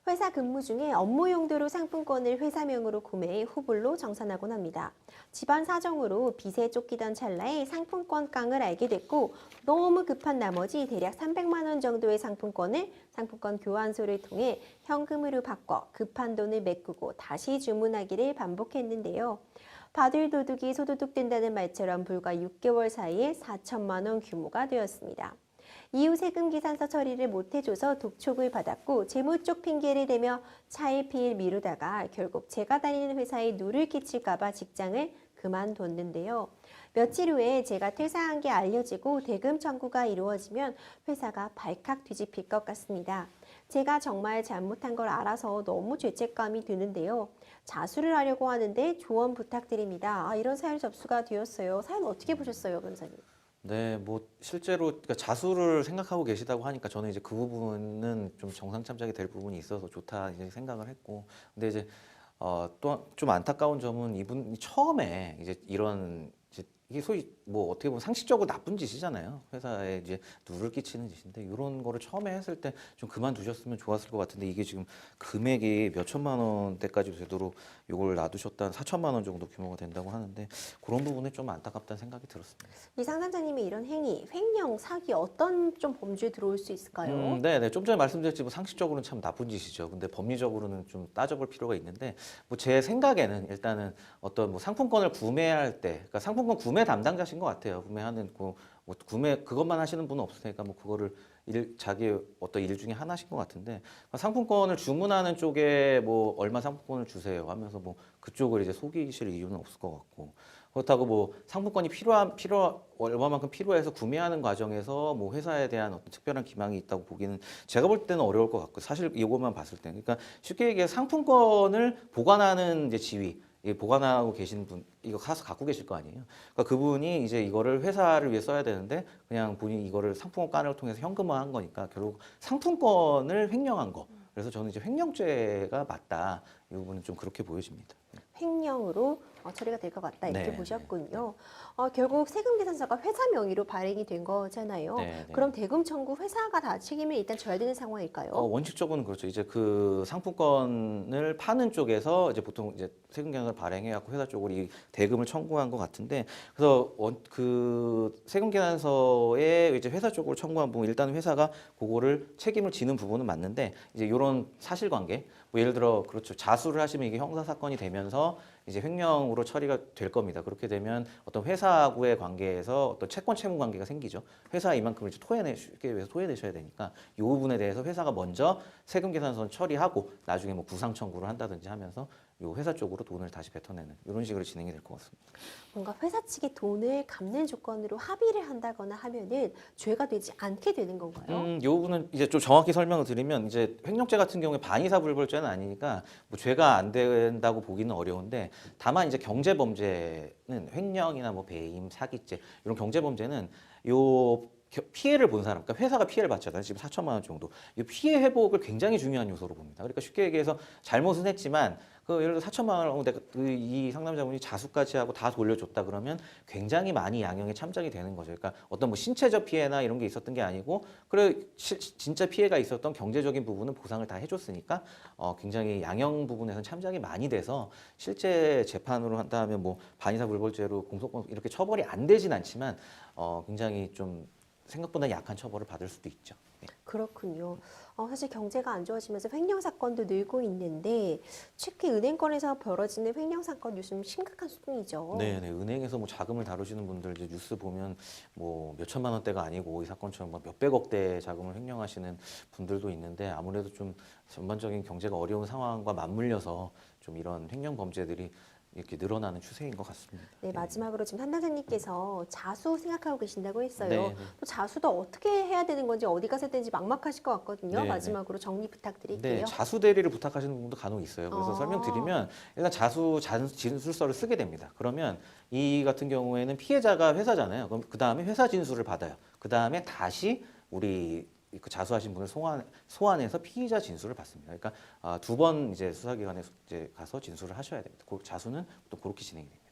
회사 근무 중에 업무 용도로 상품권을 회사명으로 구매해 후불로 정산하곤 합니다. 집안 사정으로 빚에 쫓기던 찰나에 상품권 깡을 알게 됐고 너무 급한 나머지 대략 300만 원 정도의 상품권을 상품권 교환소를 통해 현금으로 바꿔 급한 돈을 메꾸고 다시 주문하기를 반복했는데요. 받을 도둑이 소도둑 된다는 말처럼 불과 6개월 사이에 4천만 원 규모가 되었습니다. 이후 세금 계산서 처리를 못해줘서 독촉을 받았고 재무 쪽 핑계를 대며 차일피일 미루다가 결국 제가 다니는 회사에 누를 끼칠까봐 직장을 그만뒀는데요. 며칠 후에 제가 퇴사한 게 알려지고 대금 청구가 이루어지면 회사가 발칵 뒤집힐 것 같습니다. 제가 정말 잘못한 걸 알아서 너무 죄책감이 드는데요. 자수를 하려고 하는데 조언 부탁드립니다. 이런 사연 접수가 되었어요. 사연 어떻게 보셨어요, 변호사님? 네, 뭐 실제로 그러니까 자수를 생각하고 계시다고 하니까 저는 이제 그 부분은 좀 정상 참작이 될 부분이 있어서 좋다 이제 생각을 했고, 근데 이제 또 좀 안타까운 점은 이분이 처음에 이제 이런 이제 이게 소위 뭐 어떻게 보면 상식적으로 나쁜 짓이잖아요. 회사에 이제 누를 끼치는 짓인데 이런 거를 처음에 했을 때 좀 그만두셨으면 좋았을 것 같은데 이게 지금 금액이 몇 천만 원대까지 되도록 이걸 놔두셨다 4천만 원 정도 규모가 된다고 하는데 그런 부분에 좀 안타깝다는 생각이 들었습니다. 이 상담자님의 이런 행위, 횡령, 사기 어떤 좀 범주에 들어올 수 있을까요? 네. 좀 전에 말씀드렸지 뭐 상식적으로는 참 나쁜 짓이죠. 근데 법리적으로는 좀 따져볼 필요가 있는데 뭐 제 생각에는 일단은 어떤 뭐 상품권을 구매할 때, 그러니까 상품권 구매 담당자신 것 같아요. 구매하는 뭐 구매 그것만 하시는 분은 없으니까 뭐 그거를 자기 어떤 일 중에 하나신 것 같은데 상품권을 주문하는 쪽에 뭐 얼마 상품권을 주세요 하면서 뭐 그쪽을 이제 속이실 이유는 없을 것 같고. 그렇다고 뭐 상품권이 얼마만큼 필요해서 구매하는 과정에서 뭐 회사에 대한 어떤 특별한 기망이 있다고 보기는 제가 볼 때는 어려울 것 같고, 사실 이것만 봤을 때는 그러니까 쉽게 얘기해 상품권을 보관하는 이제 지위, 이 보관하고 계신 분 이거 가서 갖고 계실 거 아니에요. 그러니까 그분이 이제 이거를 회사를 위해 써야 되는데 그냥 본인이 이거를 상품권 깐을 통해서 현금화한 거니까 결국 상품권을 횡령한 거. 그래서 저는 이제 횡령죄가 맞다. 이 부분은 좀 그렇게 보여집니다. 횡령으로 처리가 될 것 같다 이렇게 네, 보셨군요. 결국 세금 계산서가 회사 명의로 발행이 된 거잖아요. 네. 그럼 대금 청구 회사가 다 책임을 일단 져야 되는 상황일까요? 원칙적으로는 그렇죠. 이제 그 상품권을 파는 쪽에서 이제 보통 이제 세금 계산서를 발행해갖고 회사 쪽으로 이 대금을 청구한 것 같은데, 그래서 그 세금 계산서에 이제 회사 쪽으로 청구한 부분, 일단 회사가 그거를 책임을 지는 부분은 맞는데, 이제 이런 사실관계, 뭐 예를 들어 그렇죠. 자수를 하시면 이게 형사 사건이 되면서 이제 횡령으로 처리가 될 겁니다. 그렇게 되면 어떤 회사하고의 관계에서 어떤 채권 채무 관계가 생기죠. 회사 이만큼을 이제 쉽게 해서 토해내셔야 되니까 이 부분에 대해서 회사가 먼저 세금 계산서 처리하고 나중에 뭐 구상 청구를 한다든지 하면서 요 회사 쪽으로 돈을 다시 뱉어내는 이런 식으로 진행이 될 것 같습니다. 뭔가 회사 측이 돈을 갚는 조건으로 합의를 한다거나 하면은 죄가 되지 않게 되는 건가요? 요 부분은 이제 좀 정확히 설명을 드리면 이제 횡령죄 같은 경우에 반의사불벌죄는 아니니까 뭐 죄가 안 된다고 보기는 어려운데, 다만 이제 경제범죄는 횡령이나 뭐 배임, 사기죄 이런 경제범죄는 요 피해를 본 사람, 그러니까 회사가 피해를 받잖아요. 지금 4천만 원 정도. 이 피해 회복을 굉장히 중요한 요소로 봅니다. 그러니까 쉽게 얘기해서 잘못은 했지만 그 예를 들어 4천만 원을 내가 이 상담자분이 자수까지 하고 다 돌려줬다 그러면 굉장히 많이 양형에 참작이 되는 거죠. 그러니까 어떤 뭐 신체적 피해나 이런 게 있었던 게 아니고 그래 진짜 피해가 있었던 경제적인 부분은 보상을 다 해줬으니까 굉장히 양형 부분에서는 참작이 많이 돼서 실제 재판으로 한다면 뭐 반의사불벌죄로 공소권 이렇게 처벌이 안 되진 않지만 굉장히 좀 생각보다 약한 처벌을 받을 수도 있죠. 네. 그렇군요. 사실 경제가 안 좋아지면서 횡령 사건도 늘고 있는데 특히 은행권에서 벌어지는 횡령 사건 요즘 심각한 수준이죠. 네. 은행에서 뭐 자금을 다루시는 분들 이제 뉴스 보면 뭐 몇 천만 원대가 아니고 이 사건처럼 뭐 몇백억대 자금을 횡령하시는 분들도 있는데, 아무래도 좀 전반적인 경제가 어려운 상황과 맞물려서 좀 이런 횡령 범죄들이 이렇게 늘어나는 추세인 것 같습니다. 네, 마지막으로 지금 한나자님께서 자수 생각하고 계신다고 했어요. 네. 또 자수도 어떻게 해야 되는 건지 어디 가서 해야 되는지 막막하실 것 같거든요. 네. 마지막으로 정리 부탁드릴게요. 네, 자수 대리를 부탁하시는 분도 간혹 있어요. 그래서 설명드리면 일단 자수 진술서를 쓰게 됩니다. 그러면 이 같은 경우에는 피해자가 회사잖아요. 그럼 그 다음에 회사 진술을 받아요. 그 다음에 다시 우리 그 자수하신 분을 소환해서 피의자 진술을 받습니다. 그러니까 두 번 이제 수사기관에 이제 가서 진술을 하셔야 됩니다. 그 자수는 또 그렇게 진행이 됩니다.